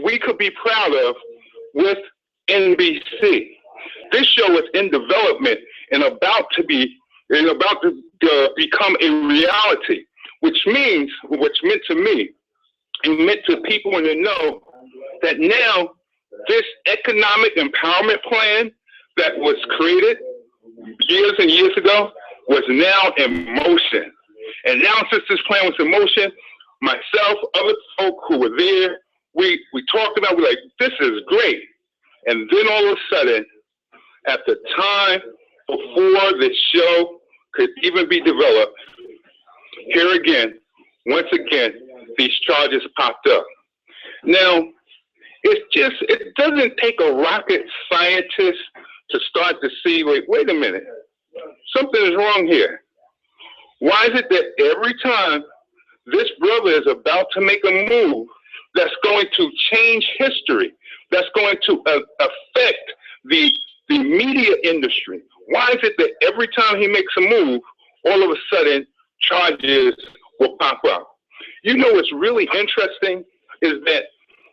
we could be proud of with NBC. This show is in development and about to become a reality, which meant to me and meant to people in the know that now this economic empowerment plan that was created years and years ago was now in motion. And now since this plan was in motion, myself, other folk who were there, we talked about, we're like, this is great. And then all of a sudden, at the time before the show could even be developed, here again, once again, these charges popped up. Now, it doesn't take a rocket scientist to start to see, wait a minute, something is wrong here. Why is it that every time this brother is about to make a move that's going to change history, that's going to affect the media industry, why is it that every time he makes a move, all of a sudden charges will pop up? You know what's really interesting is that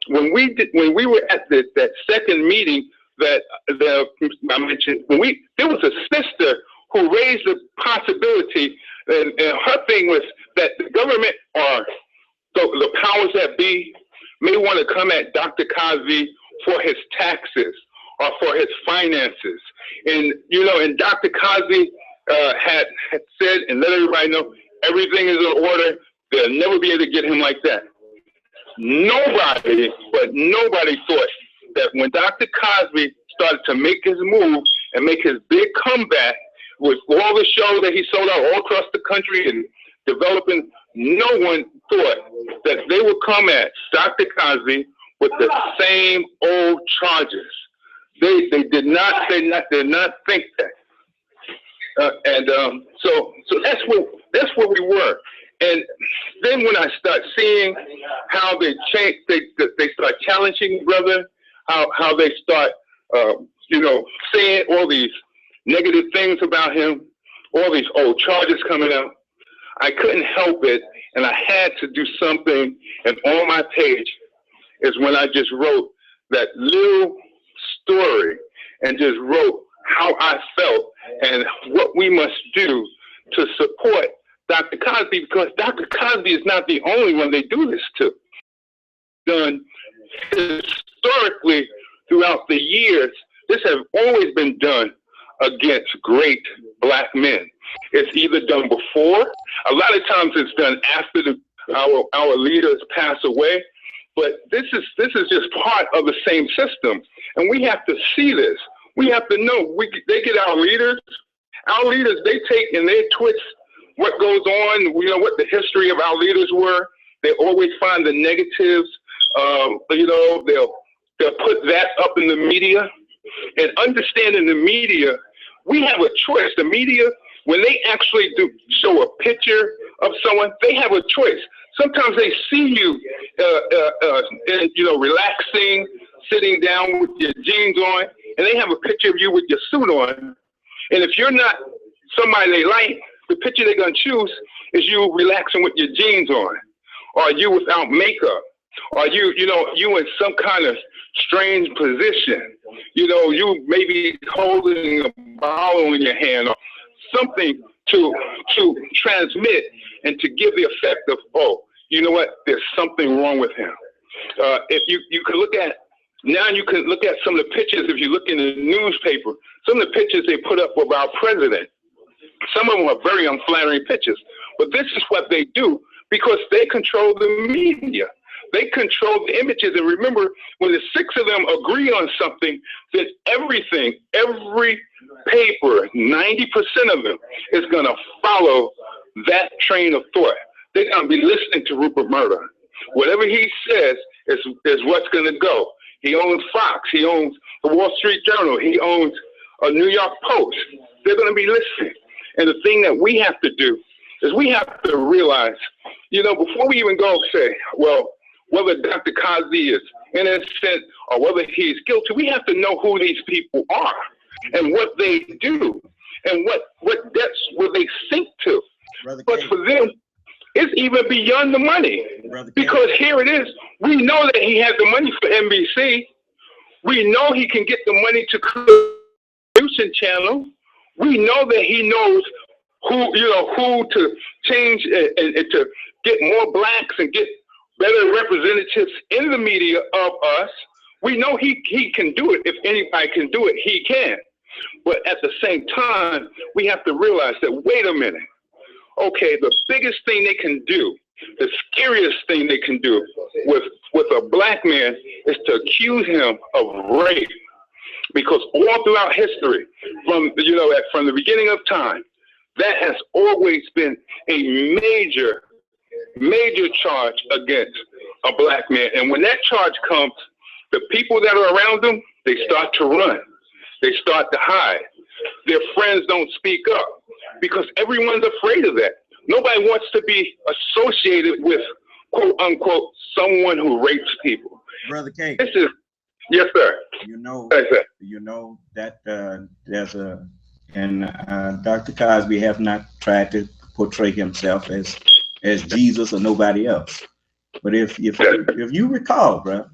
when we were at that second meeting that I mentioned, there was a sister who raised the possibility, and her thing was that the government or the powers that be may want to come at Dr. Cosby for his taxes or for his finances. And, and Dr. Cosby had said and let everybody know everything is in order. They'll never be able to get him like that. Nobody thought that when Dr. Cosby started to make his move and make his big comeback with all the shows that he sold out all across the country and developing, no one thought that they would come at Dr. Cosby with the same old charges. They did not think that. So that's where we were. And then when I start seeing how they start challenging brother, how they start saying all these negative things about him, all these old charges coming out, I couldn't help it, and I had to do something. And on my page is when I just wrote that little story and just wrote how I felt and what we must do to support Dr. Cosby, because Dr. Cosby is not the only one they do this to. Done historically throughout the years, this has always been done against great black men. It's either done before, a lot of times it's done after our leaders pass away, but this is just part of the same system, and we have to see this. We have to know. They get our leaders, they take and they twist what goes on, what the history of our leaders were. They always find the negatives. They'll put that up in the media. And understanding the media, we have a choice. The media, when they actually do show a picture of someone, they have a choice. Sometimes they see you, relaxing, sitting down with your jeans on, and they have a picture of you with your suit on. And if you're not somebody they like, the picture they're going to choose is you relaxing with your jeans on, or you without makeup, or you in some kind of strange position. You maybe holding a bottle in your hand or something to transmit and to give the effect of, you know what, there's something wrong with him. If you can look at, now you can look at some of the pictures, if you look in the newspaper, some of the pictures they put up of our president. Some of them are very unflattering pictures, but this is what they do because they control the media. They control the images. And remember, when the six of them agree on something, then every paper, 90% of them, is going to follow that train of thought. They're going to be listening to Rupert Murdoch. Whatever he says is what's going to go. He owns Fox. He owns the Wall Street Journal. He owns a New York Post. They're going to be listening. And the thing that we have to do is we have to realize, before we even go say, well, whether Dr. Cosby is innocent or whether he's guilty, we have to know who these people are and what they do and what depths will they sink to. Brother but King, for them, It's even beyond the money. Because here it is. We know that he has the money for NBC. We know he can get the money to create a distribution channel. We know that he knows who to change and to get more blacks and get better representatives in the media of us. We know he can do it. If anybody can do it, he can. But at the same time, we have to realize that, wait a minute. Okay, the biggest thing they can do, the scariest thing they can do with a black man is to accuse him of rape. Because all throughout history, from the beginning of time, that has always been a major charge against a black man. And when that charge comes, the people that are around them, they start to run. They start to hide. Their friends don't speak up because everyone's afraid of that. Nobody wants to be associated with, quote unquote, someone who rapes people. Brother K. This is, yes, sir. That there's a, and Dr. Cosby have not tried to portray himself as Jesus or nobody else. But if you recall, bro,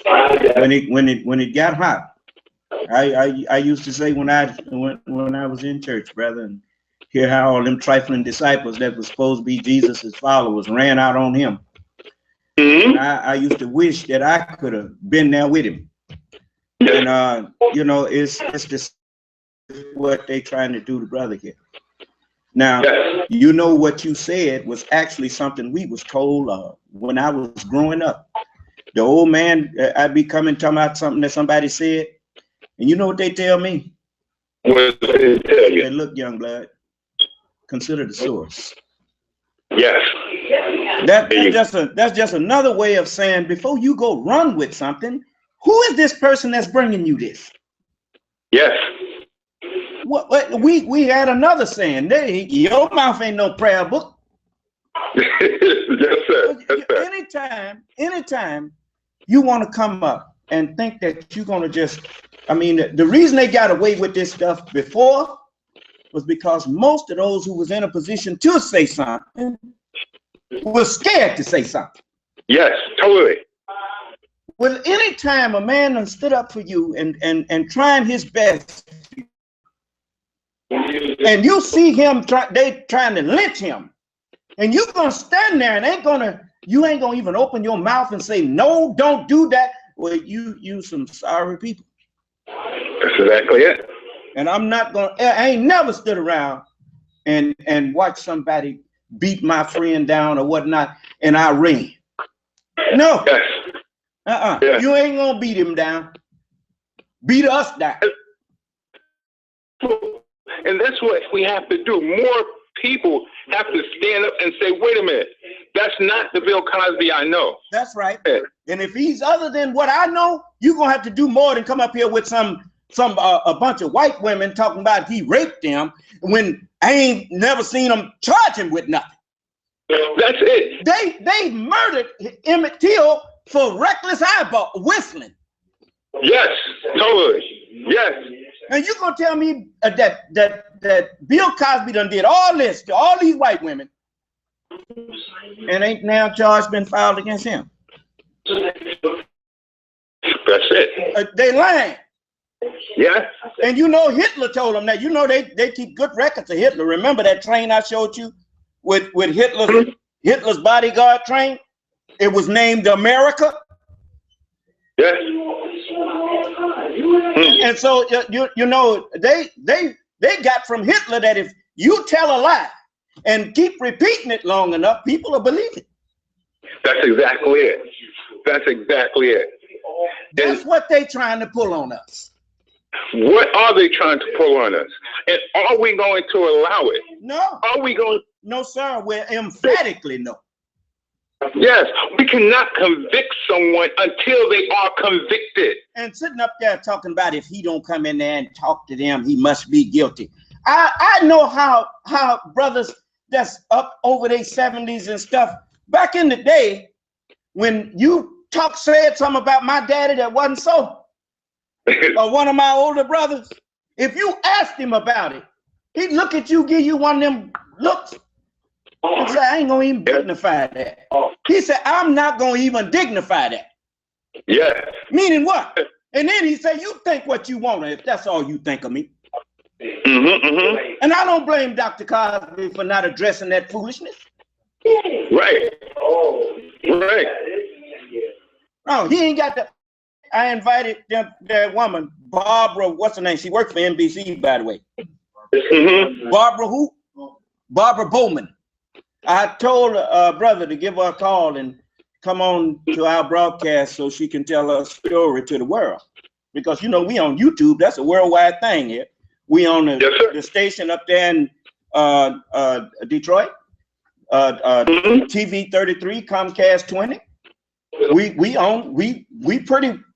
when it got hot, I used to say when I was in church, brother, and hear how all them trifling disciples that were supposed to be Jesus's followers ran out on him. And I used to wish that I could have been there with him. And it's just what they trying to do to brother here. Now, what you said was actually something we was told when I was growing up. The old man, I'd be talking about something that somebody said, and you know what they tell me? What did they tell you? They look, young blood, consider the source. Yes. That's just another way of saying, before you go run with something, who is this person that's bringing you this? Yes. We had another saying, your mouth ain't no prayer book. Yes, sir. Yes, sir. Anytime you want to come up and think that you're going to just, the reason they got away with this stuff before was because most of those who was in a position to say something was scared to say something. Yes, totally. Well, anytime a man stood up for you and trying his best, and you see him they trying to lynch him, and you're gonna stand there and you ain't gonna even open your mouth and say, no, don't do that. Well, you some sorry people. That's exactly it. And I ain't never stood around and watched somebody beat my friend down or whatnot, and I ran. No. Yes. Yes. You ain't gonna beat him down. Beat us down. And that's what we have to do. More people have to stand up and say, wait a minute, that's not the Bill Cosby I know. That's right. Yeah. And if he's other than what I know, you're gonna have to do more than come up here with a bunch of white women talking about he raped them when I ain't never seen them charge him with nothing. That's it. They murdered Emmett Till for reckless eyeball whistling. Yes, totally. Yes. And you gonna tell me that Bill Cosby done did all this to all these white women, and ain't now charge been filed against him? That's it. They lying. Yeah. And Hitler told them that. They keep good records of Hitler. Remember that train I showed you with Hitler's bodyguard train? It was named America. Yes. And so they got from Hitler that if you tell a lie and keep repeating it long enough, people will believe it. That's exactly it. That's exactly it. That's what they trying to pull on us. What are they trying to pull on us? And are we going to allow it? No. Are we going? No, sir. We're emphatically no. Yes, we cannot convict someone until they are convicted. And sitting up there talking about if he don't come in there and talk to them, he must be guilty. I know how brothers that's up over their 70s and stuff, back in the day, when you said something about my daddy that wasn't so, or one of my older brothers, if you asked him about it, he'd look at you, give you one of them looks. He said, I ain't gonna even dignify that. He said, I'm not gonna even dignify that. Yeah. Meaning what? And then he said, you think what you want if that's all you think of me. And I don't blame Dr. Cosby for not addressing that foolishness. Right. Right. No, he ain't got the. I invited that woman, Barbara, what's her name? She worked for NBC, by the way. Barbara who? Barbara Bowman. I told brother to give her a call and come on to our broadcast so she can tell her story to the world. Because, you know, we on YouTube. That's a worldwide thing here. We on the station up there in Detroit, TV 33, Comcast 20. We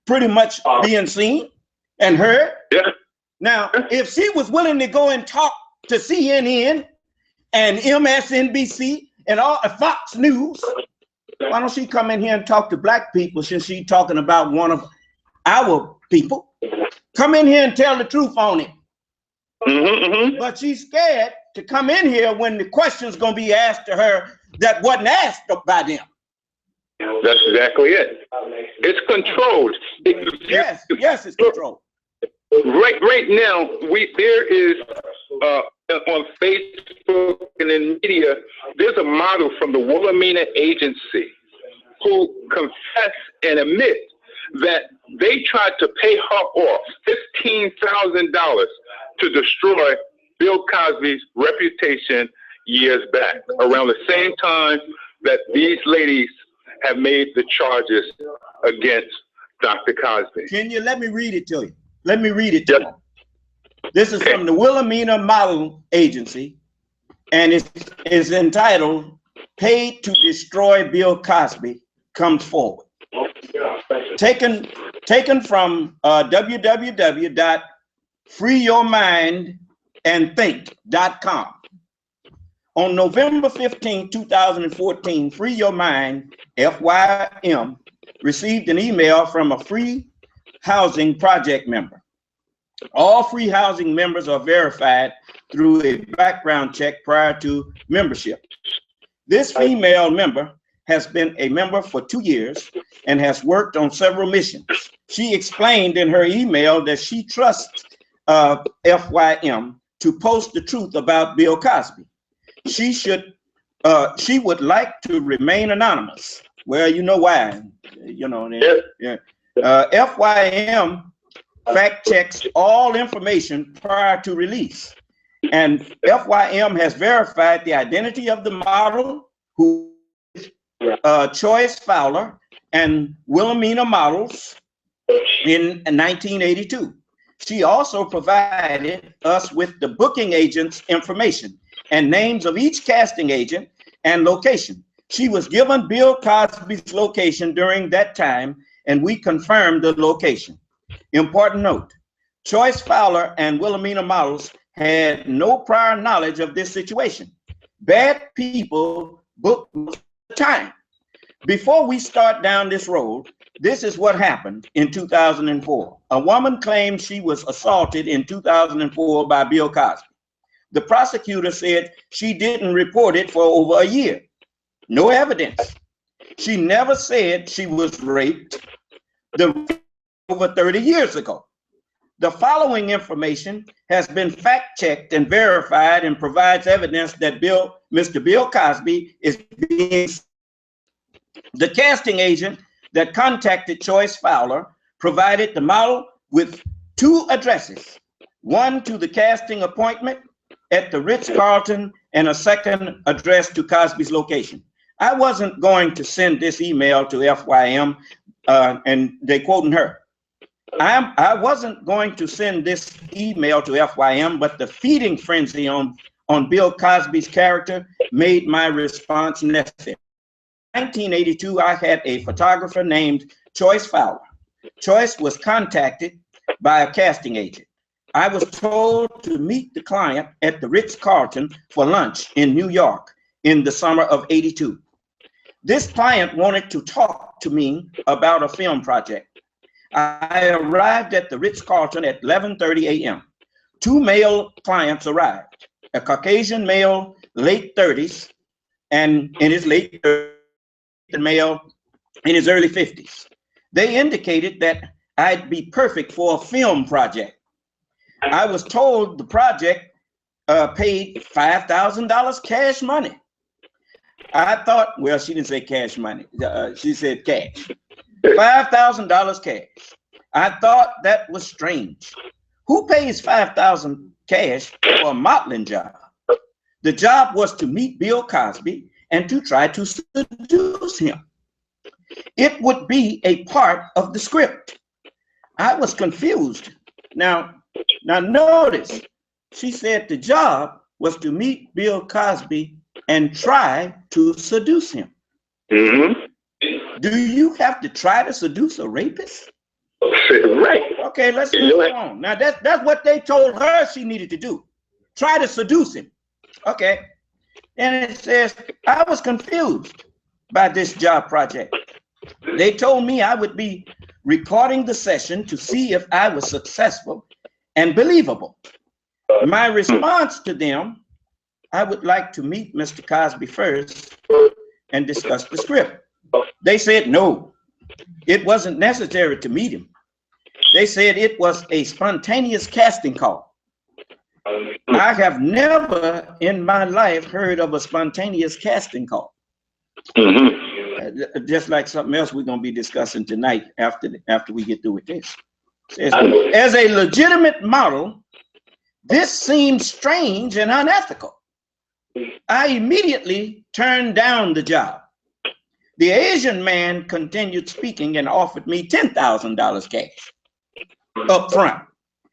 pretty much being seen and heard. Yeah. Now, if she was willing to go and talk to CNN and MSNBC and all Fox News, why don't she come in here and talk to black people since she's talking about one of our people? Come in here and tell the truth on it. But she's scared to come in here when the question's gonna be asked to her that wasn't asked by them. That's exactly it. It's controlled. Yes, it's controlled. Right now, there is on Facebook and in media, there's a model from the Wilhelmina Agency who confess and admit that they tried to pay her off $15,000 to destroy Bill Cosby's reputation years back, around the same time that these ladies have made the charges against Dr. Cosby. Can you let me read it to you? Let me read it to you. This is from the Wilhelmina Model Agency, and it's entitled "Paid to Destroy Bill Cosby Comes Forward." Taken from www.freeyourmindandthink.com. On November 15, 2014, Free Your Mind, FYM, received an email from a free housing project member. All free housing members are verified through a background check prior to membership. This female member has been a member for 2 years and has worked on several missions. She explained in her email that she trusts FYM to post the truth about Bill Cosby. She would like to remain anonymous. Well, you know why? You know, FYM fact checks all information prior to release, and FYM has verified the identity of the model, who is Choice Fowler and Wilhelmina Models in 1982. She also provided us with the booking agent's information and names of each casting agent and location. She was given Bill Cosby's location during that time, and we confirmed the location. Important note, Choice Fowler and Wilhelmina Models had no prior knowledge of this situation. Bad people book the time. Before we start down this road, this is what happened in 2004. A woman claimed she was assaulted in 2004 by Bill Cosby. The prosecutor said she didn't report it for over a year. No evidence. She never said she was raped over 30 years ago. The following information has been fact-checked and verified and provides evidence that Mr. Bill Cosby is being. The casting agent that contacted Choice Fowler provided the model with 2 addresses, one to the casting appointment at the Ritz-Carlton and a second address to Cosby's location. I wasn't going to send this email to FYM, and they quoting her. I wasn't going to send this email to FYM, but the feeding frenzy on Bill Cosby's character made my response necessary. In 1982, I had a photographer named Choice Fowler. Choice was contacted by a casting agent. I was told to meet the client at the Ritz-Carlton for lunch in New York in the summer of '82. This client wanted to talk to me about a film project. I arrived at the Ritz-Carlton at 11:30 a.m. 2 male clients arrived, a Caucasian male, late 30s, and in his late male in his early 50s. They indicated that I'd be perfect for a film project. I was told the project paid $5,000 cash money. I thought, well, she didn't say cash money. She said cash. $5,000 cash. I thought that was strange. Who pays $5,000 cash for a modeling job? The job was to meet Bill Cosby and to try to seduce him. It would be a part of the script. I was confused. Now notice, she said the job was to meet Bill Cosby and try to seduce him. Mm-hmm. Do you have to try to seduce a rapist? Right. Okay, let's move on. Now that's what they told her she needed to do. Try to seduce him. Okay. And it says, I was confused by this job project. They told me I would be recording the session to see if I was successful and believable. My response to them, I would like to meet Mr. Cosby first and discuss the script. They said no, it wasn't necessary to meet him. They said it was a spontaneous casting call. I have never in my life heard of a spontaneous casting call. Mm-hmm. Just like something else we're going to be discussing tonight after we get through with this. Says, as a legitimate model, this seems strange and unethical. I immediately turned down the job. The Asian man continued speaking and offered me $10,000 cash up front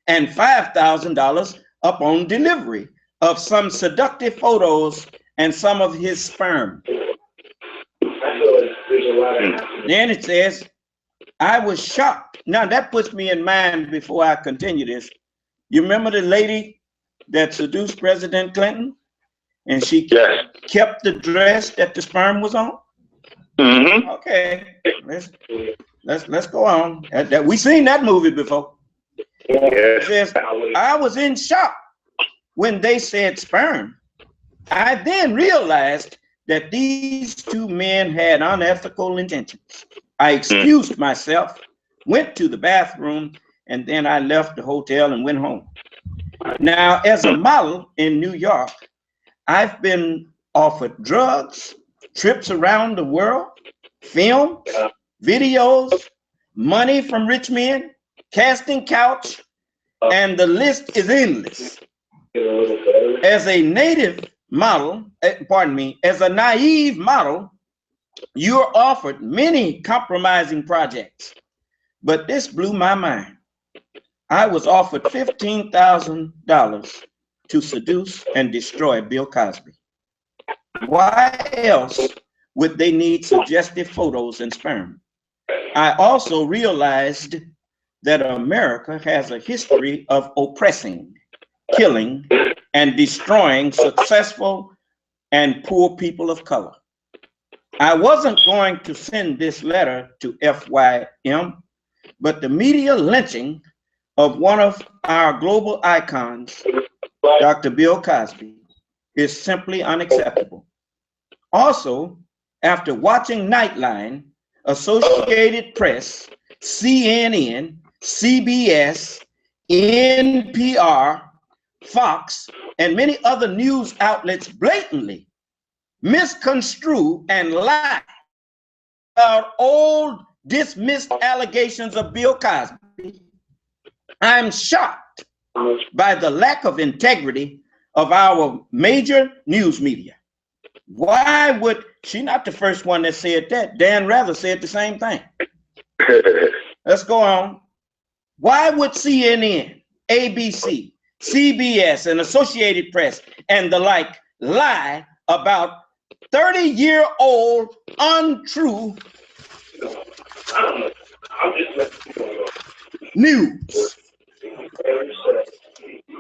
and $5,000 upon delivery of some seductive photos and some of his sperm. Then it says, I was shocked. Now that puts me in mind before I continue this. You remember the lady that seduced President Clinton? And she kept the dress that the sperm was on? Mm-hmm. Okay, let's go on. We seen that movie before. It says, I was in shock when they said sperm. I then realized that these two men had unethical intentions. I excused myself, went to the bathroom, and then I left the hotel and went home. Now, as a model in New York, I've been offered drugs, trips around the world, film, videos, money from rich men, casting couch, and the list is endless. As a native model, as a naive model, you're offered many compromising projects, but this blew my mind. I was offered $15,000 to seduce and destroy Bill Cosby. Why else would they need suggestive photos and sperm? I also realized that America has a history of oppressing, killing, and destroying successful and poor people of color. I wasn't going to send this letter to FYM, but the media lynching of one of our global icons, Dr. Bill Cosby, is simply unacceptable. Also, after watching Nightline, Associated Press, CNN, CBS, NPR, Fox, and many other news outlets blatantly misconstrue and lie about old dismissed allegations of Bill Cosby, I'm shocked by the lack of integrity of our major news media. Why would, she's not the first one that said that. Dan Rather said the same thing. Let's go on. Why would CNN, ABC, CBS, and Associated Press, and the like lie about 30-year-old untrue news?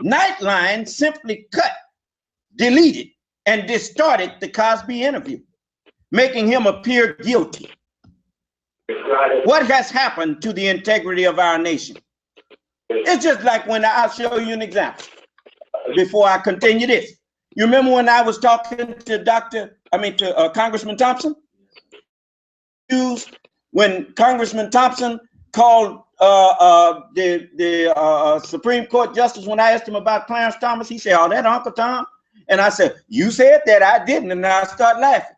Nightline simply cut, deleted, and distorted the Cosby interview, making him appear guilty. What has happened to the integrity of our nation? It's just like when I'll show you an example before I continue this. You remember when I was talking to Dr. Congressman Thompson. When Congressman Thompson called the Supreme Court justice, when I asked him about Clarence Thomas, he said, "Oh, that Uncle Tom." And I said, "You said that, I didn't," and I start laughing.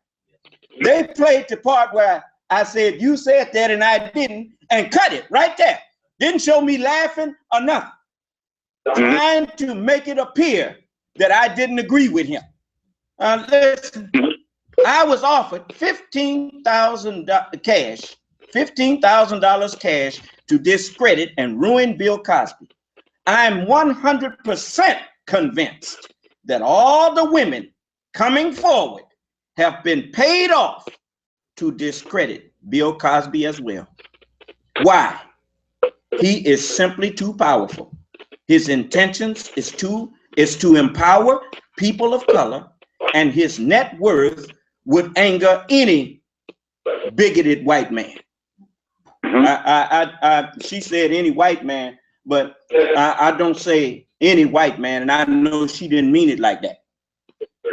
They played the part where I said, "You said that and I didn't," and cut it right there. Didn't show me laughing or nothing. Trying to make it appear that I didn't agree with him. Listen, I was offered $15,000 cash to discredit and ruin Bill Cosby. I'm 100% convinced that all the women coming forward have been paid off to discredit Bill Cosby as well. Why? He is simply too powerful. His intentions is to empower people of color, and his net worth would anger any bigoted white man. She said any white man, but I don't say any white man, and I know she didn't mean it like that.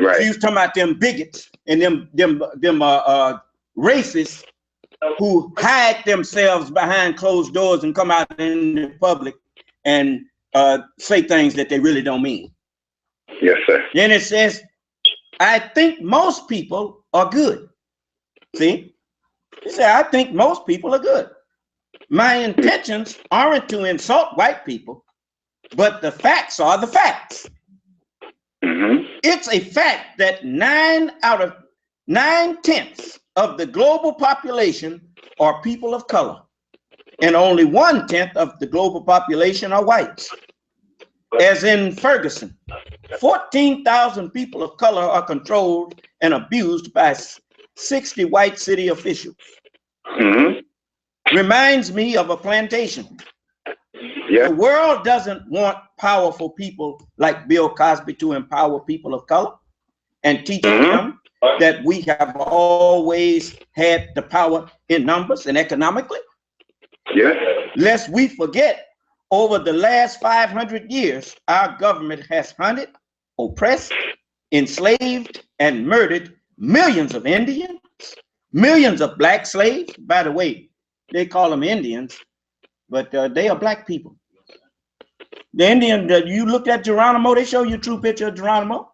Right. She was talking about them bigots and them racists who hide themselves behind closed doors and come out in the public and say things that they really don't mean. Yes, sir. Then it says, "I think most people are good." See? He said, "I think most people are good. My intentions aren't to insult white people, but the facts are the facts." It's a fact that 9/10 of the global population are people of color, and only 1/10 of the global population are whites. As in Ferguson, 14,000 people of color are controlled and abused by 60 white city officials. Reminds me of a plantation. Yeah. The world doesn't want powerful people like Bill Cosby to empower people of color and teach them that we have always had the power in numbers and economically. Yeah. Lest we forget, over the last 500 years, our government has hunted, oppressed, enslaved, and murdered millions of Indians, millions of black slaves. By the way, they call them Indians, but they are black people. The Indian that you looked at Geronimo, they show you a true picture of Geronimo.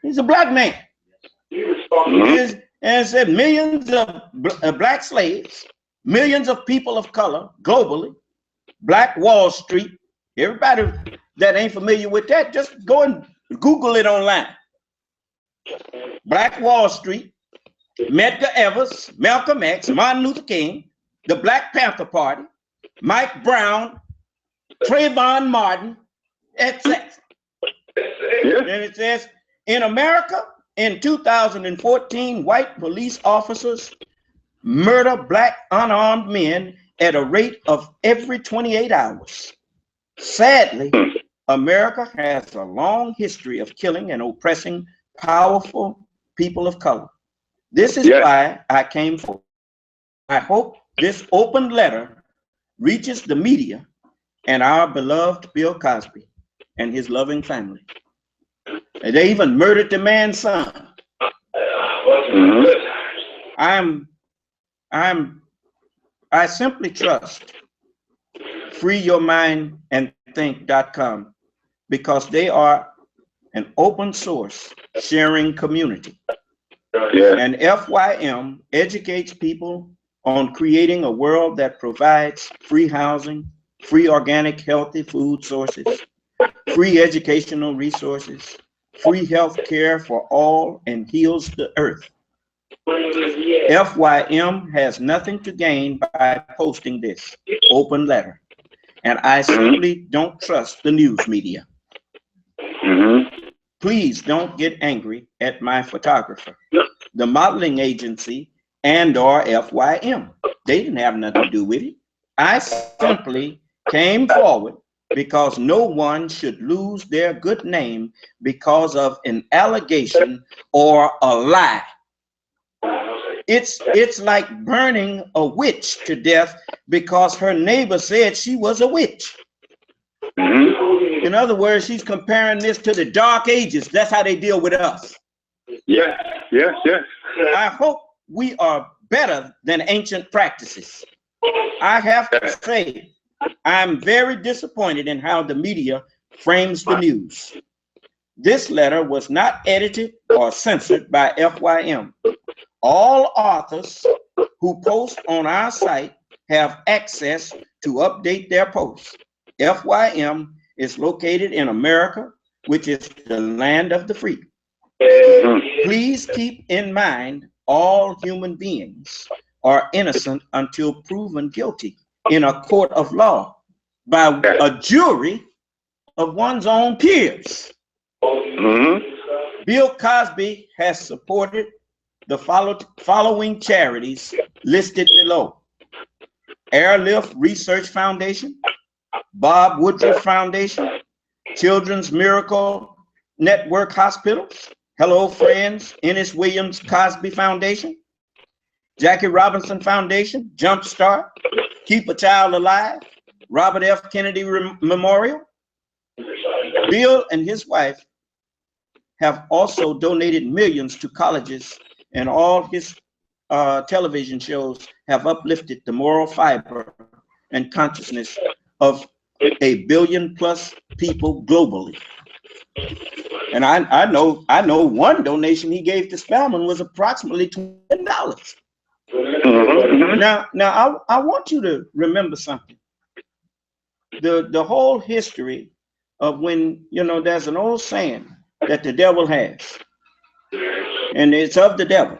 He's a black man. And it said millions of black slaves, millions of people of color globally, Black Wall Street. Everybody that ain't familiar with that, just go and Google it online. Black Wall Street, Medgar Evers, Malcolm X, Martin Luther King, the Black Panther Party, Mike Brown, Trayvon Martin, etc. And it says, in America, in 2014, white police officers murder black unarmed men at a rate of every 28 hours. Sadly, America has a long history of killing and oppressing powerful people of color. This is why I came forward. I hope this open letter reaches the media and our beloved Bill Cosby and his loving family. And they even murdered the man's son. I simply trust freeyourmindandthink.com because they are an open source sharing community. And FYM educates people on creating a world that provides free housing, free organic healthy food sources, free educational resources, free health care for all, and heals the earth. FYM has nothing to gain by posting this open letter, and I simply don't trust the news media. Please don't get angry at my photographer, the modeling agency, and/or FYM. They didn't have nothing to do with it. I simply came forward because no one should lose their good name because of an allegation or a lie. It's like burning a witch to death because her neighbor said she was a witch. In other words, she's comparing this to the Dark Ages. That's how they deal with us. Yes, yes, yes. I hope we are better than ancient practices. I have to say, I'm very disappointed in how the media frames the news. This letter was not edited or censored by FYM. All authors who post on our site have access to update their posts. FYM is located in America, which is the land of the free. Please keep in mind all human beings are innocent until proven guilty in a court of law by a jury of one's own peers. Bill Cosby has supported the following charities listed below: Airlift Research Foundation, Bob Woodruff Foundation, Children's Miracle Network Hospitals, Hello Friends, Ennis Williams Cosby Foundation, Jackie Robinson Foundation, Jumpstart, Keep a Child Alive, Robert F. Kennedy Memorial. Bill and his wife have also donated millions to colleges, and all his television shows have uplifted the moral fiber and consciousness of 1 billion plus people globally. And I know one donation he gave to Spelman was approximately $20. Now I want you to remember something. The whole history of when, there's an old saying that the devil has, and it's of the devil.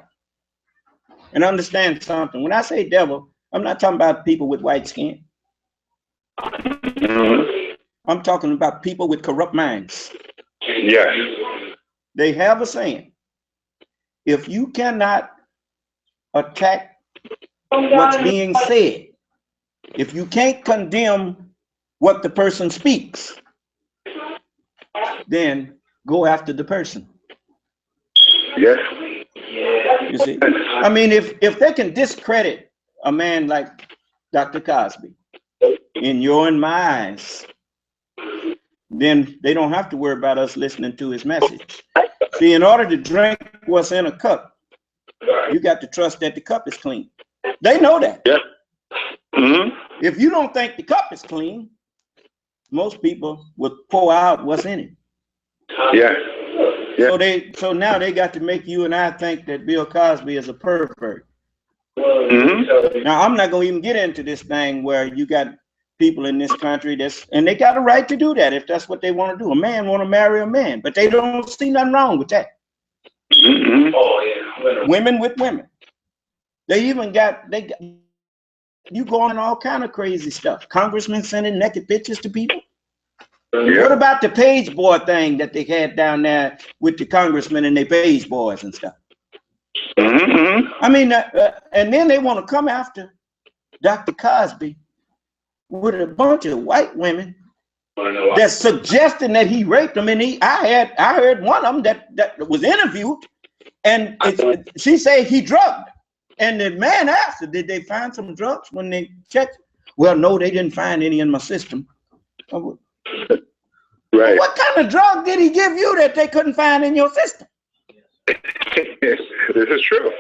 And understand something. When I say devil, I'm not talking about people with white skin. I'm talking about people with corrupt minds. Yes. They have a saying: if you cannot attack what's being said, if you can't condemn what the person speaks, then go after the person. Yes. You see, I mean, if they can discredit a man like Dr. Cosby in your and my eyes, then they don't have to worry about us listening to his message. See, in order to drink what's in a cup, you got to trust that the cup is clean. They know that. Yeah. If you don't think the cup is clean, most people would pour out what's in it. Yeah. Yeah. So now they got to make you and I think that Bill Cosby is a pervert. Now I'm not gonna even get into this thing where you got people in this country and they got a right to do that if that's what they want to do. A man want to marry a man, but they don't see nothing wrong with that. Women with women. They even got you going on all kind of crazy stuff. Congressmen sending naked pictures to people. Yeah. What about the page boy thing that they had down there with the congressmen and their page boys and stuff? I mean, and then they want to come after Dr. Cosby with a bunch of white women that's suggesting that he raped them. And I heard one of them that was interviewed, and she said he drugged. And the man asked her, did they find some drugs when they checked? Well, no, they didn't find any in my system. Right. What kind of drug did he give you that they couldn't find in your system? This is true.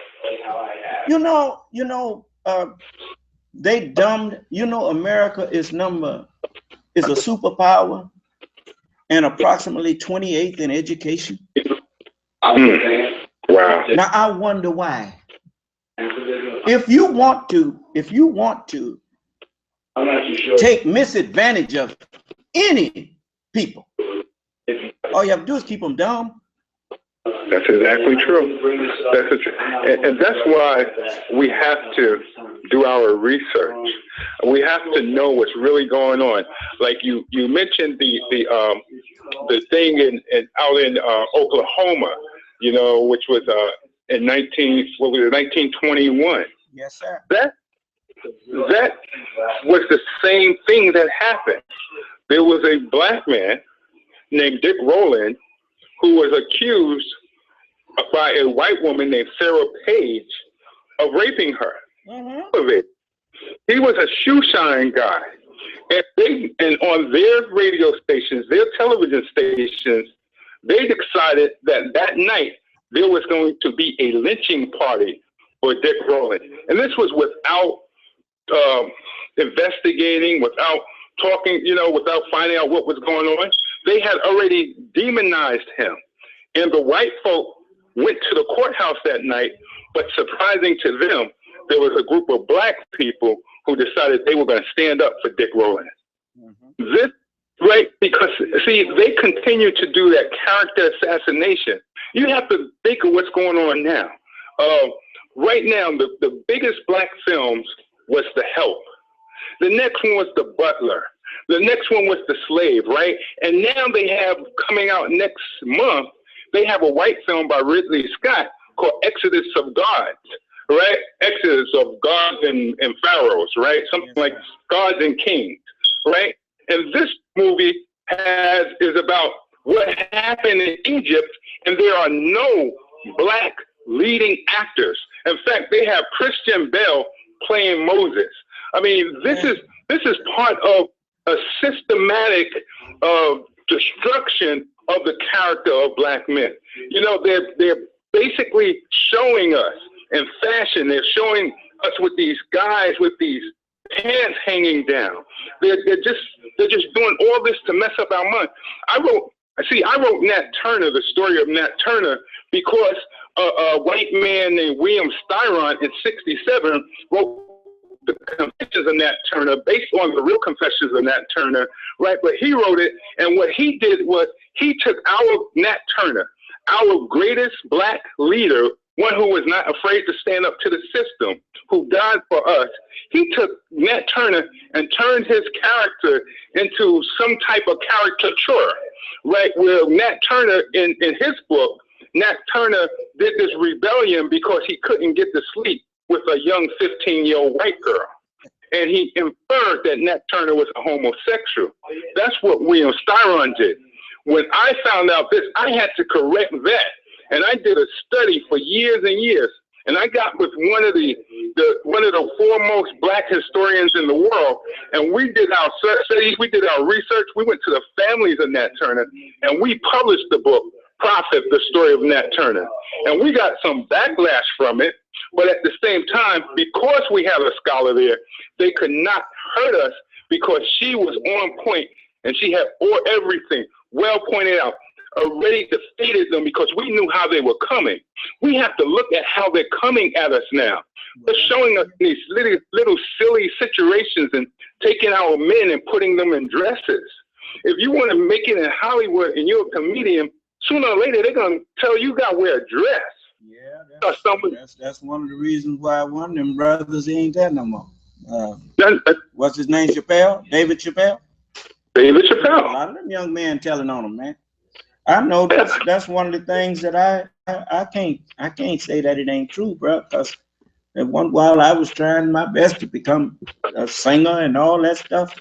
They dumbed. America is a superpower and approximately 28th in education. Wow. Now I wonder why. If you want to take misadvantage of any people, all you have to do is keep them dumb. That's exactly true. And that's why we have to do our research. We have to know what's really going on. Like you mentioned the thing out in Oklahoma, which was in 1921. Yes, sir. That was the same thing that happened. There was a black man named Dick Rowland who was accused by a white woman named Sarah Page of raping her. Of it. He was a shoe shine guy. And on their radio stations, their television stations, they decided that night there was going to be a lynching party for Dick Rowland. And this was without investigating, without talking, without finding out what was going on. They had already demonized him. And the white folk went to the courthouse that night, but surprising to them, there was a group of black people who decided they were going to stand up for Dick Rowland. This, right, because, see, they continue to do that character assassination. You have to think of what's going on now. Right now, the biggest black films was The Help. The next one was The Butler. The next one was The Slave, right? And now they have, coming out next month, they have a white film by Ridley Scott called Exodus of Gods, right? Exodus of Gods and Pharaohs, right? Something like Gods and Kings, right? And this movie is about what happened in Egypt, and there are no black leading actors. In fact, they have Christian Bale playing Moses. I mean, this is part of a systematic destruction of the character of black men. They're basically showing us in fashion. They're showing us with these guys with these pants hanging down. They're just doing all this to mess up our mind. I wrote Nat Turner, the story of Nat Turner, because a white man named William Styron in '67 wrote the Confessions of Nat Turner based on the real confessions of Nat Turner, right? But he wrote it, and what he did was he took our Nat Turner, our greatest black leader, one who was not afraid to stand up to the system, who died for us. He took Nat Turner and turned his character into some type of caricature, right? Where Nat Turner, in his book, Nat Turner did this rebellion because he couldn't get to sleep with a young 15-year-old white girl. And he inferred that Nat Turner was a homosexual. That's what William Styron did. When I found out this, I had to correct that. And I did a study for years and years. And I got with one of the foremost black historians in the world, and we did our studies, we did our research, we went to the families of Nat Turner, and we published the book, Prophet, the Story of Nat Turner. And we got some backlash from it, but at the same time, because we had a scholar there, they could not hurt us because she was on point and she had everything well pointed out, already defeated them because we knew how they were coming. We have to look at how they're coming at us now. They're showing us these little silly situations and taking our men and putting them in dresses. If you want to make it in Hollywood and you're a comedian, sooner or later they're going to tell you got to wear a dress. Yeah, that's one of the reasons why one of them brothers ain't there no more. What's his name? Chappelle? David Chappelle? David Chappelle. A lot of them young men telling on him, man. I know that's one of the things that I can't say that it ain't true, bro. Because at one while I was trying my best to become a singer and all that stuff.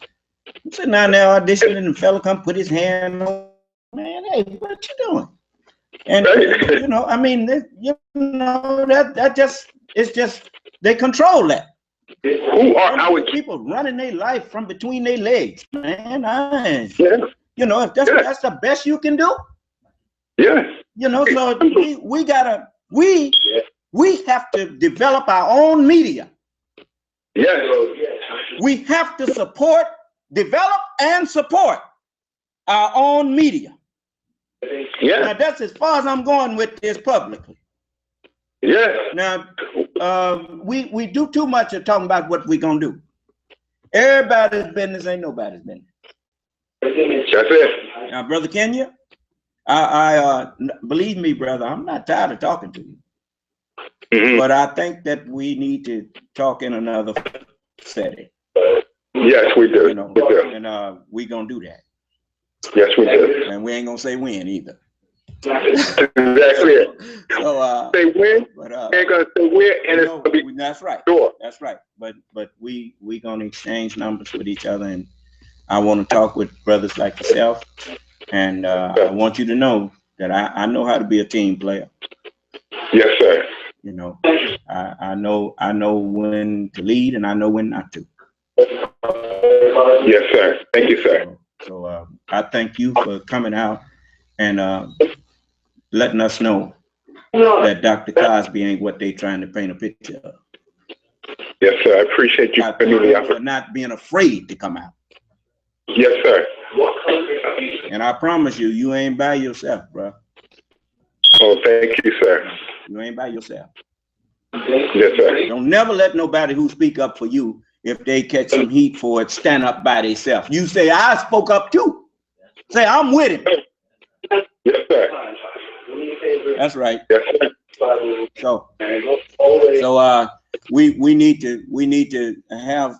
I'm sitting down there auditioning, and the fella come put his hand on, man. Hey, what you doing? And I mean, it's just they control that. Who are our people running their life from between their legs, man? If that's the best you can do. Yes. So we have to develop our own media. Yes. We have to develop and support our own media. Yeah. Now that's as far as I'm going with this publicly. Yeah. Now we do too much of talking about what we're gonna do. Everybody's business ain't nobody's business. That's it. Now, Brother Kenya, I believe me, brother, I'm not tired of talking to you. Mm-hmm. But I think that we need to talk in another setting. Yes, we do. We do. And we're gonna do that. Yes, we do. And we ain't gonna say when either. Exactly it. So say when, but ain't gonna say when, and it's gonna be that's right. Sure. That's right. But we gonna exchange numbers with each other, and I want to talk with brothers like yourself, and I want you to know that I know how to be a team player. Yes, sir. I know when to lead, and I know when not to. Yes, sir. Thank you, sir. So I thank you for coming out and letting us know that Dr. Cosby ain't what they trying to paint a picture of. Yes, sir. I appreciate you for not being afraid to come out. Yes, sir. And I promise you, you ain't by yourself, bro. Oh, thank you, sir. You ain't by yourself. Yes, sir. Don't never let nobody who speak up for you, if they catch some heat for it, stand up by themselves. You say, I spoke up too. Say, I'm with him. Yes, sir. That's right. Yes, sir. So we need to have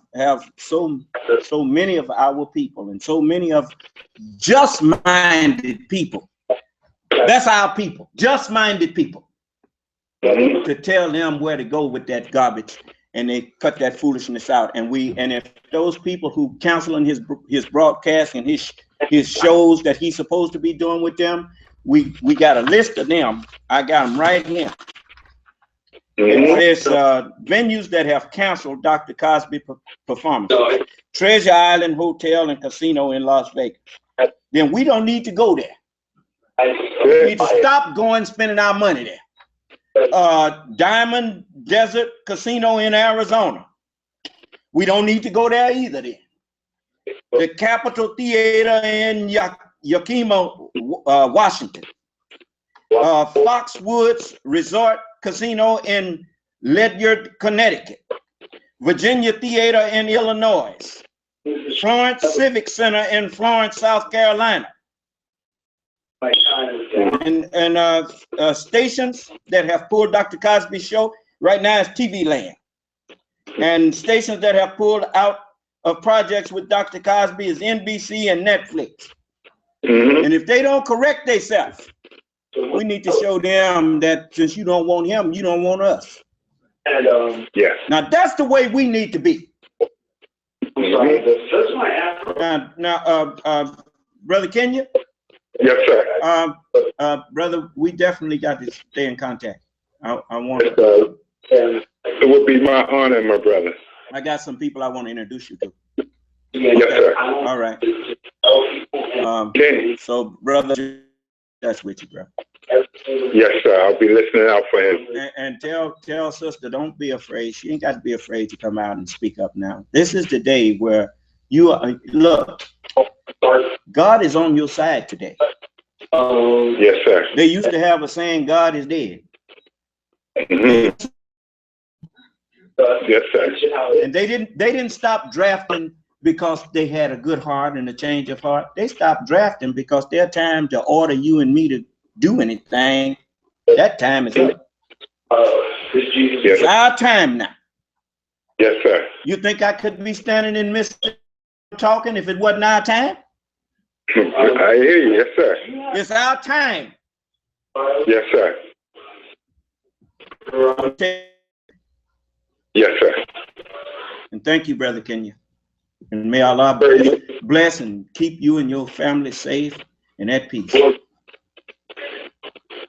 so many of our people and so many of just-minded people. That's our people, just-minded people. To tell them where to go with that garbage, and they cut that foolishness out. And if those people who counseling his broadcast and his shows that he's supposed to be doing with them, we got a list of them. I got them right here. It says venues that have canceled Dr. Cosby performances: Treasure Island Hotel and Casino in Las Vegas. Then we don't need to go there. We need to stop going spending our money there. Diamond Desert Casino in Arizona. We don't need to go there either then. The Capitol Theater in Yakima, Washington. Foxwoods Resort Casino in Ledyard, Connecticut. Virginia Theater in Illinois. Florence Civic Center in Florence, South Carolina. And stations that have pulled Dr. Cosby's show right now is TV Land. And stations that have pulled out of projects with Dr. Cosby is NBC and Netflix. And if they don't correct themselves, we need to show them that since you don't want him, you don't want us. Yes. Now that's the way we need to be. Now, Brother Kenya. Yes, sir. Brother, we definitely got to stay in contact. I want to. It would be my honor, my brother. I got some people I want to introduce you to. Yes, sir. All right. Okay. So, brother, that's with you, bro. Yes, sir. I'll be listening out for him. And tell sister, don't be afraid. She ain't got to be afraid to come out and speak up now. This is the day where you are. Look, God is on your side today. Yes, sir. They used to have a saying, God is dead. Yes, sir. And they didn't stop drafting because they had a good heart and a change of heart. They stopped drafting because their time to order you and me to do anything, that time is up. It's our time now. Yes, sir. You think I could be standing in Mississippi talking if it wasn't our time? I hear you. Yes, sir. It's our time. Yes, sir. Yes, sir. And thank you, Brother Kenya. And may Allah bless and keep you and your family safe and at peace.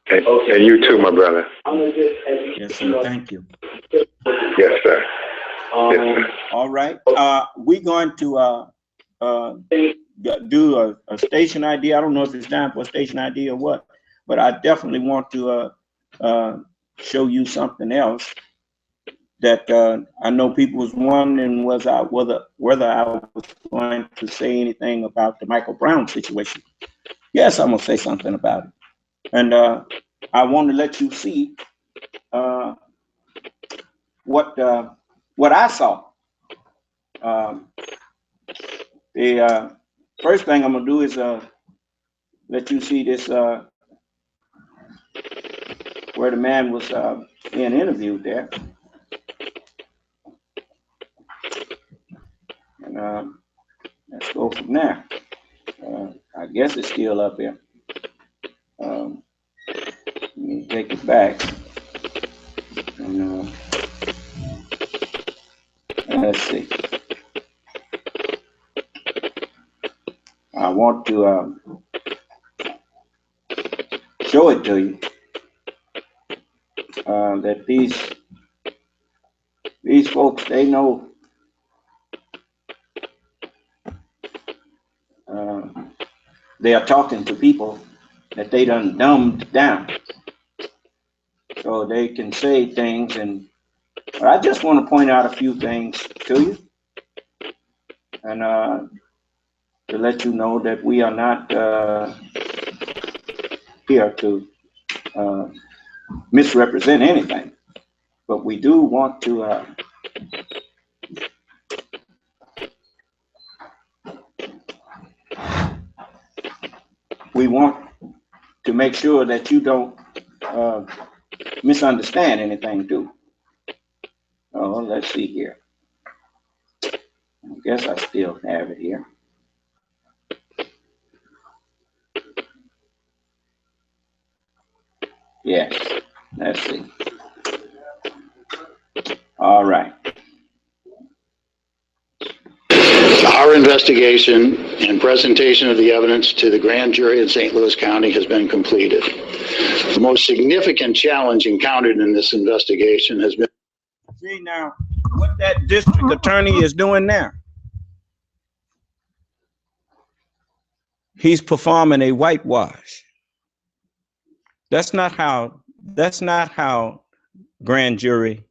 And you too, my brother. Yes, sir. Thank you. Yes, sir. Yes, sir. All right. We're going to do a station ID. I don't know if it's time for a station ID or what, but I definitely want to show you something else that I know people was wondering whether I was going to say anything about the Michael Brown situation. Yes, I'm gonna say something about it, and I want to let you see what I saw. The first thing I'm gonna do is let you see this where the man was being interviewed there. And let's go from there. I guess it's still up there. Let me take it back. And let's see. I want to show it to you that these folks, they know they are talking to people that they done dumbed down. so they can say things. And I just want to point out a few things to you, and to let you know that we are not here to misrepresent anything, but we do want to make sure that you don't misunderstand anything too. Oh, let's see here. I guess I still have it here. Yes, let's see. All right. Our investigation and presentation of the evidence to the grand jury in St. Louis County has been completed. The most significant challenge encountered in this investigation has been... See now, what that district attorney is doing now, he's performing a whitewash. That's not how grand jury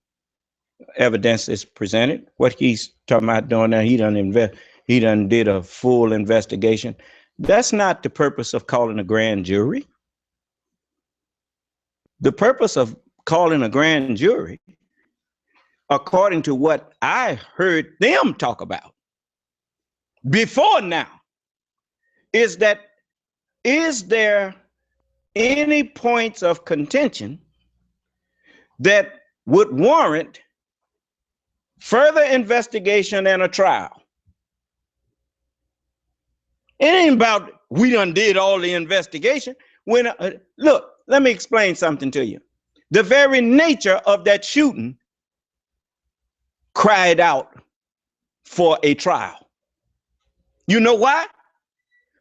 evidence is presented. What he's talking about doing now, he done did a full investigation. That's not the purpose of calling a grand jury. The purpose of calling a grand jury, according to what I heard them talk about before now, is that, is there any points of contention that would warrant further investigation and a trial? It ain't about we done did all the investigation. When look, let me explain something to you. The very nature of that shooting cried out for a trial. You know why?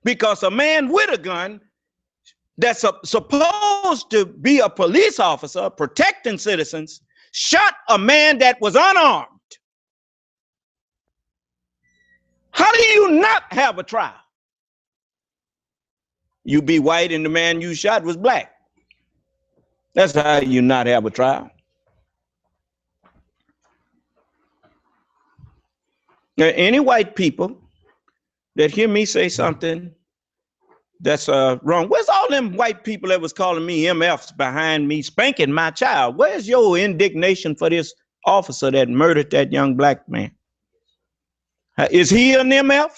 Because a man with a gun that's supposed to be a police officer protecting citizens shot a man that was unarmed. How do you not have a trial? You be white and the man you shot was black. That's how you not have a trial. Now, any white people that hear me say something that's wrong, where's all them white people that was calling me MFs behind me spanking my child? Where's your indignation for this officer that murdered that young black man? Is he an MF?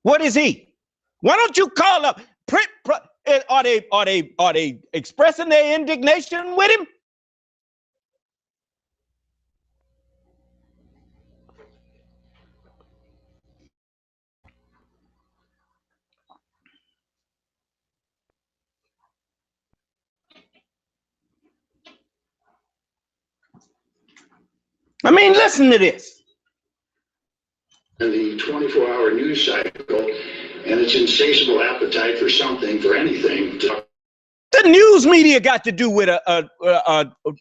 What is he? Why don't you call up? Are they expressing their indignation with him? I mean, listen to this. And the 24-hour news cycle and its insatiable appetite for something, for anything. The news media got to do with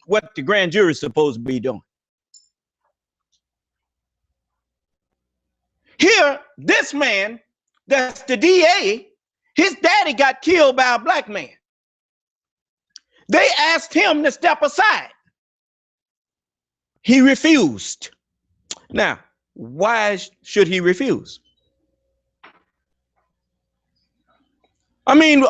what the grand jury is supposed to be doing. Here, this man, that's the DA, his daddy got killed by a black man. They asked him to step aside. He refused. Now, why should he refuse? I mean,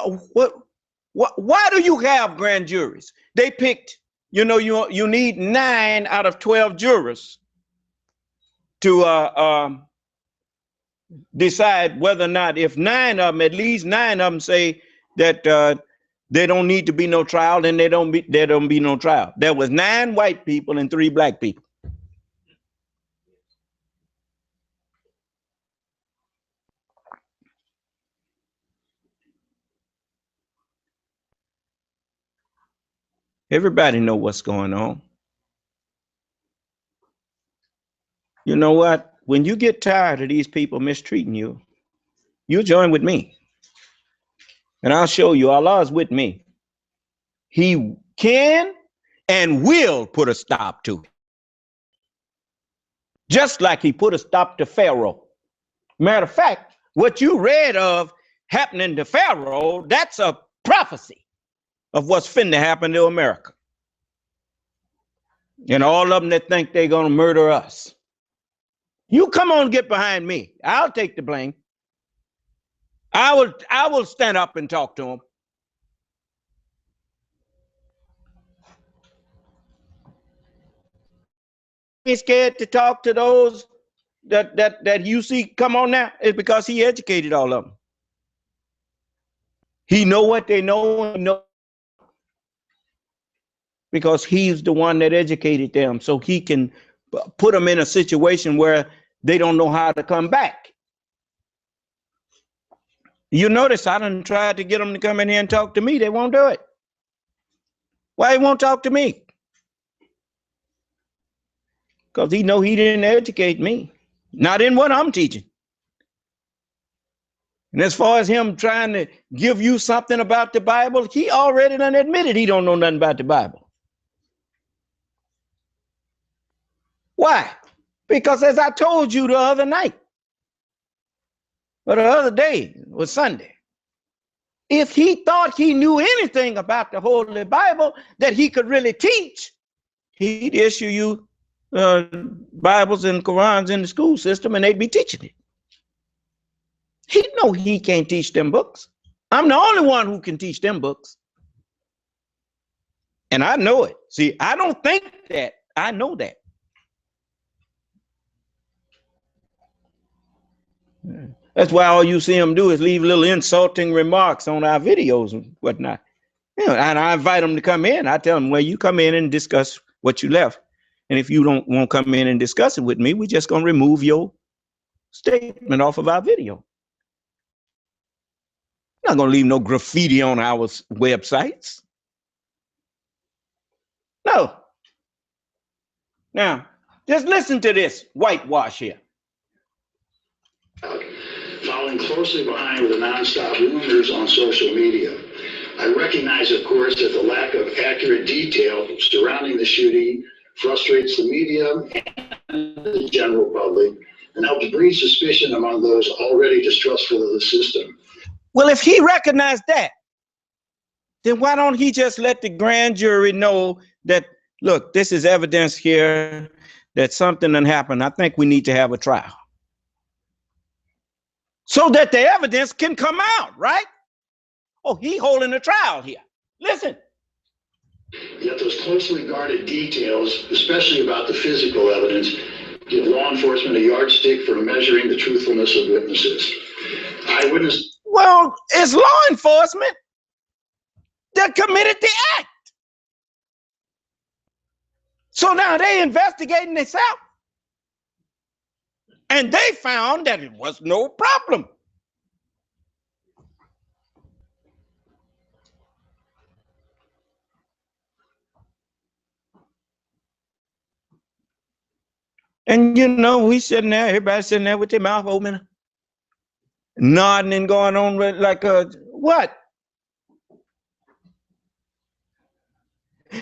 why do you have grand juries? They picked, you know, you need 9 out of 12 jurors to decide whether or not, if 9 of them, at least 9 of them say that there don't need to be no trial, then there don't be no trial. There was 9 white people and 3 black people. Everybody know what's going on. You know what? When you get tired of these people mistreating you, you'll join with me. And I'll show you Allah is with me. He can and will put a stop to it. Just like he put a stop to Pharaoh. Matter of fact, what you read of happening to Pharaoh, that's a prophecy. of what's finna happen to America. And all of them that think they're gonna murder us. You come on, get behind me. I'll take the blame. I will stand up and talk to them. He's scared to talk to those that you see come on now. It's because he educated all of them. He know what they know and know because he's the one that educated them, so he can put them in a situation where they don't know how to come back. You notice I done tried to get them to come in here and talk to me. They won't do it. Why he won't talk to me? Because he know he didn't educate me. Not in what I'm teaching. And as far as him trying to give you something about the Bible, he already done admitted he don't know nothing about the Bible. Why? Because as I told you the other night, or the other day, it was Sunday, if he thought he knew anything about the Holy Bible that he could really teach, he'd issue you Bibles and Qurans in the school system and they'd be teaching it. He know he can't teach them books. I'm the only one who can teach them books. And I know it. See, I don't think that. I know that. That's why all you see him do is leave little insulting remarks on our videos and whatnot. You know, and I invite them to come in. I tell them, well, you come in and discuss what you left. And if you don't want to come in and discuss it with me, we're just going to remove your statement off of our video. I'm not going to leave no graffiti on our websites. No. Now, just listen to this whitewash here. Following closely behind with the nonstop rumors on social media. I recognize, of course, that the lack of accurate detail surrounding the shooting frustrates the media and the general public and helps breed suspicion among those already distrustful of the system. Well, if he recognized that, then why don't he just let the grand jury know that, look, this is evidence here that something done happened. I think we need to have a trial. So that the evidence can come out, right? Oh, he holding a trial here. Listen. Yet those closely guarded details, especially about the physical evidence, give law enforcement a yardstick for measuring the truthfulness of witnesses. Eyewitness. Well, it's law enforcement that committed the act. So now they investigating this out. And they found that it was no problem. And you know, we sitting there, everybody sitting there with their mouth open, nodding and going on with like what?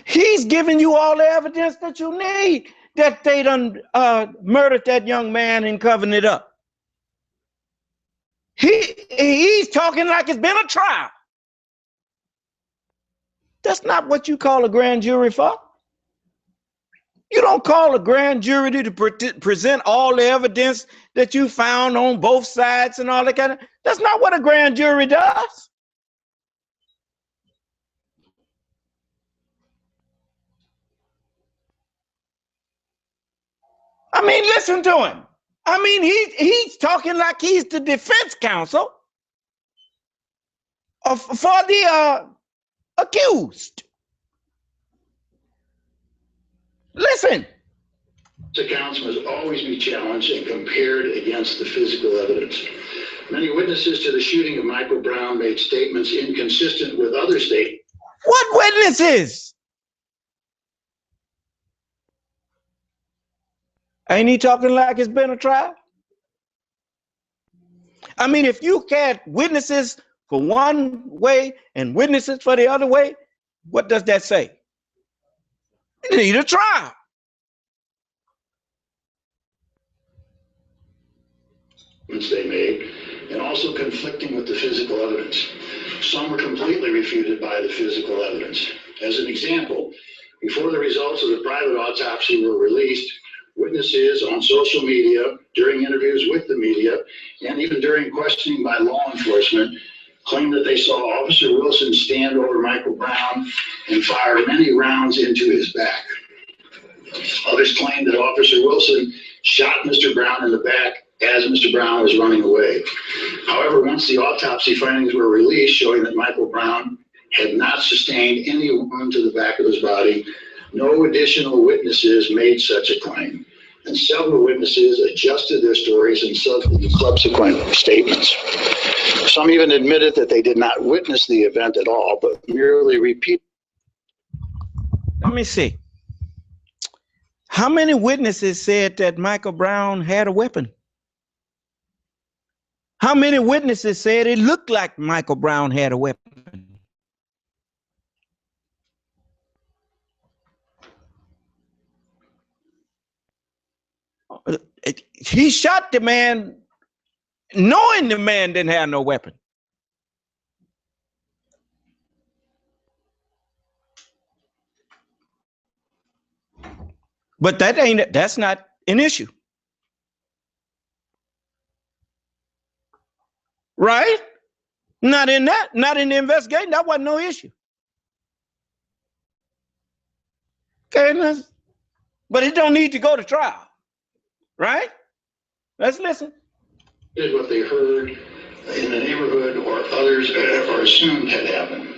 He's giving you all the evidence that you need that they done murdered that young man and covered it up. He's talking like it's been a trial. That's not what you call a grand jury for. You don't call a grand jury to present all the evidence that you found on both sides and all that kind of. That's not what a grand jury does. I mean, listen to him. I mean, he's talking like he's the defense counsel for the accused. Listen. Accounts must always be challenged and compared against the physical evidence. Many witnesses to the shooting of Michael Brown made statements inconsistent with other statements. What witnesses? Ain't he talking like it's been a trial? I mean, if you had witnesses for one way and witnesses for the other way, what does that say? You need a trial. They made, and also conflicting with the physical evidence. Some were completely refuted by the physical evidence. As an example, before the results of the private autopsy were released, witnesses on social media, during interviews with the media, and even during questioning by law enforcement, claimed that they saw Officer Wilson stand over Michael Brown and fire many rounds into his back. Others claimed that Officer Wilson shot Mr. Brown in the back as Mr. Brown was running away. However, once the autopsy findings were released showing that Michael Brown had not sustained any wound to the back of his body, no additional witnesses made such a claim, and several witnesses adjusted their stories in subsequent statements. Some even admitted that they did not witness the event at all, but merely repeated. Let me see. How many witnesses said that Michael Brown had a weapon? How many witnesses said it looked like Michael Brown had a weapon? He shot the man knowing the man didn't have no weapon. But that's not an issue. Right? Not in the investigation. That wasn't no issue. Okay, but it don't need to go to trial. Right? Let's listen. Did what they heard in the neighborhood or others or assumed had happened.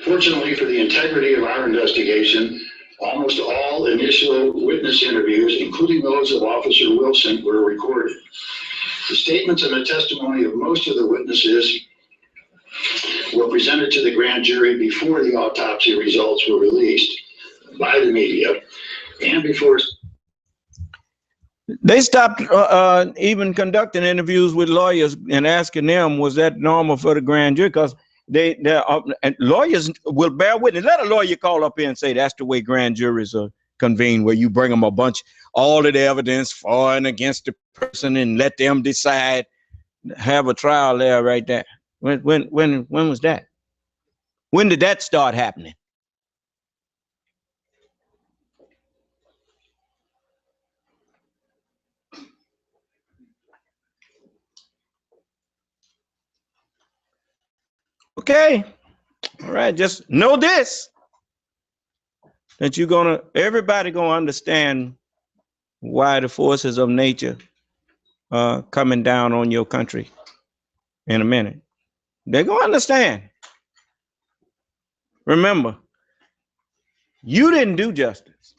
Fortunately for the integrity of our investigation, almost all initial witness interviews, including those of Officer Wilson, were recorded. The statements and the testimony of most of the witnesses were presented to the grand jury before the autopsy results were released by the media and before they stopped even conducting interviews with lawyers and asking them, was that normal for the grand jury? Because and lawyers will bear witness. Let a lawyer call up here and say that's the way grand juries are convened, where you bring them all of the evidence for and against the person and let them decide, have a trial there right there. When was that? When did that start happening? Okay, all right, just know this, that everybody gonna understand why the forces of nature are coming down on your country in a minute. They're gonna understand. Remember, you didn't do justice.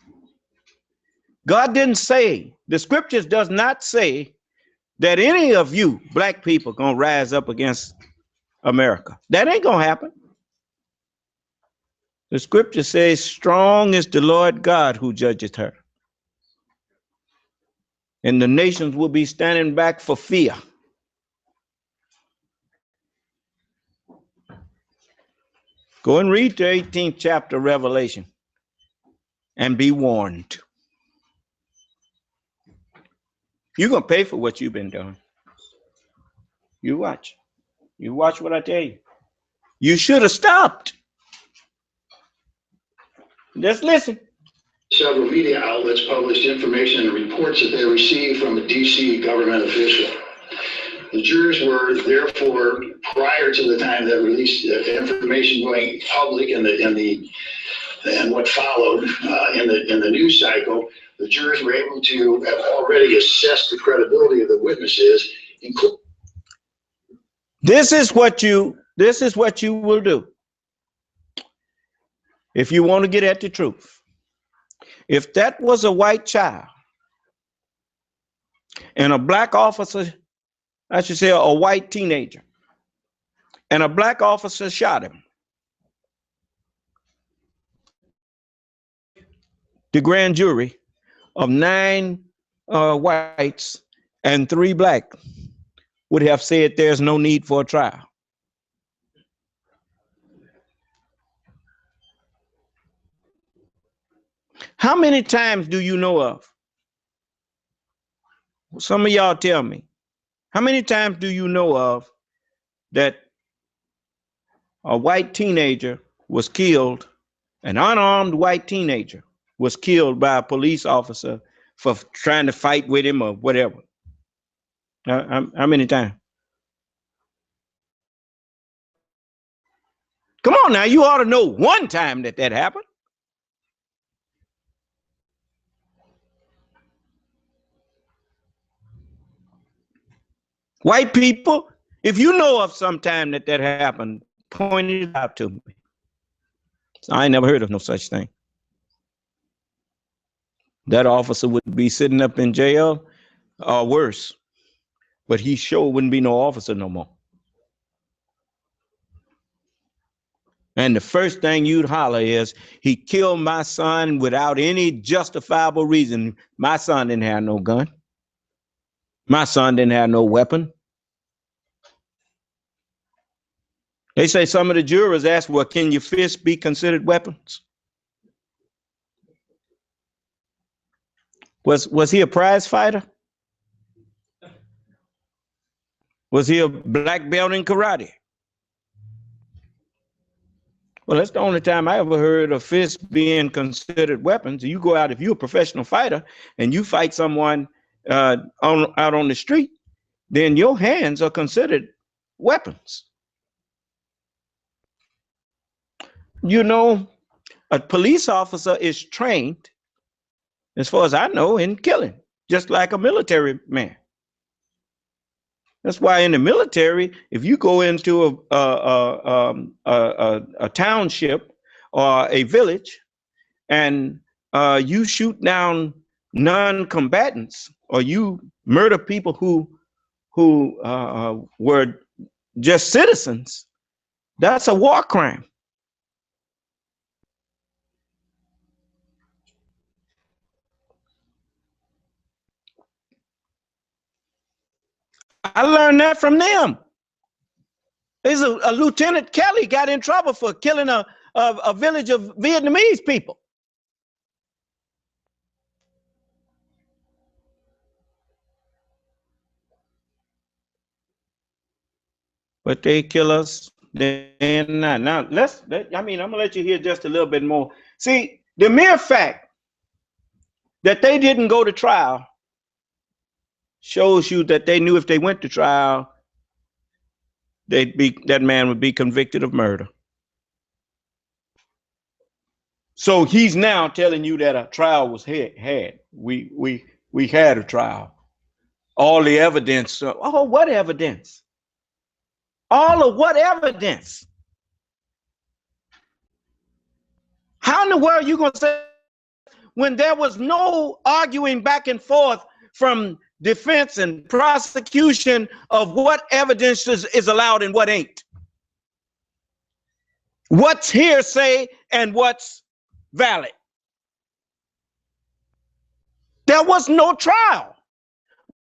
God didn't say, the scriptures does not say that any of you black people gonna rise up against America. That ain't gonna happen. The scripture says, strong is the Lord God who judgeth her. And the nations will be standing back for fear. Go and read the 18th chapter of Revelation and be warned. You're gonna pay for what you've been doing. You watch. You watch what I tell you. You should have stopped. Just listen. Several media outlets published information and reports that they received from a DC government official. The jurors were therefore, prior to the time that released information going public and what followed in the news cycle, the jurors were able to have already assessed the credibility of the witnesses, including. This is what you will do if you want to get at the truth. If that was a white child and a black officer, I should say a white teenager, and a black officer shot him, the grand jury of 9 whites and 3 black would have said there's no need for a trial. How many times do you know of? Some of y'all tell me. How many times do you know of that a white teenager was killed, an unarmed white teenager was killed by a police officer for trying to fight with him or whatever. How many times? Come on now, you ought to know one time that happened. White people, if you know of some time that happened, point it out to me. I ain't never heard of no such thing. That officer would be sitting up in jail or worse, but he sure wouldn't be no officer no more. And the first thing you'd holler is, he killed my son without any justifiable reason. My son didn't have no gun. My son didn't have no weapon. They say some of the jurors ask, well, can your fists be considered weapons? Was he a prize fighter? Was he a black belt in karate? Well, that's the only time I ever heard of fists being considered weapons. You go out, if you're a professional fighter and you fight someone out on the street, then your hands are considered weapons. You know, a police officer is trained, as far as I know, in killing, just like a military man. That's why in the military, if you go into a township or a village and you shoot down non-combatants or you murder people who were just citizens, that's a war crime. I learned that from them. There's a Lieutenant Kelly got in trouble for killing a village of Vietnamese people. But they kill us day and night. Now, I'm gonna let you hear just a little bit more. See, the mere fact that they didn't go to trial shows you that they knew if they went to trial, that man would be convicted of murder. So he's now telling you that a trial was had. We had a trial. All the evidence. Oh, what evidence? All of what evidence? How in the world are you going to say when there was no arguing back and forth from defense and prosecution of what evidence is allowed and what ain't? What's hearsay and what's valid? There was no trial.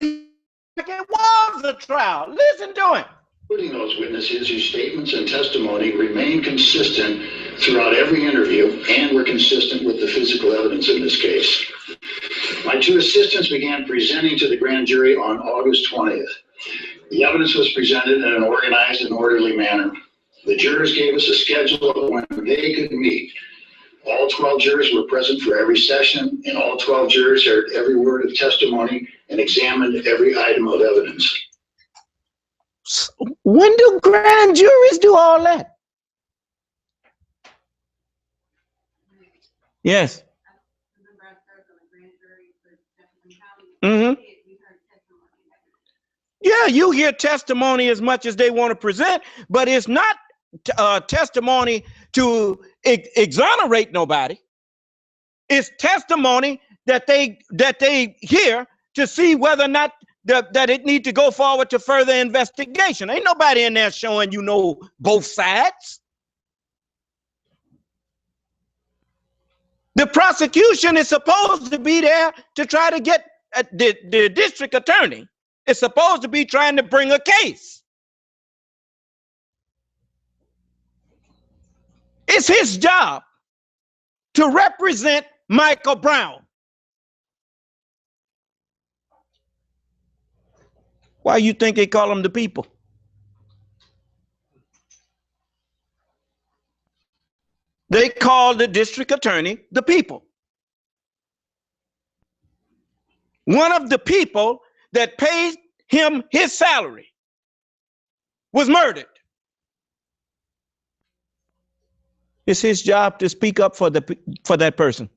It was a trial. Listen to him. Including those witnesses whose statements and testimony remain consistent throughout every interview and were consistent with the physical evidence in this case. My two assistants began presenting to the grand jury on August 20th. The evidence was presented in an organized and orderly manner. The jurors gave us a schedule of when they could meet. All 12 jurors were present for every session, and all 12 jurors heard every word of testimony and examined every item of evidence. When do grand juries do all that? Yes. Mm-hmm. Yeah, you hear testimony as much as they want to present, but it's not testimony to exonerate nobody. It's testimony that they hear to see whether or not that it need to go forward to further investigation. Ain't nobody in there showing you know both sides. The prosecution is supposed to be there to try to get the district attorney is supposed to be trying to bring a case. It's his job to represent Michael Brown. Why you think they call them the people? They called the district attorney the people. One of the people that paid him his salary was murdered. It's his job to speak up for that person.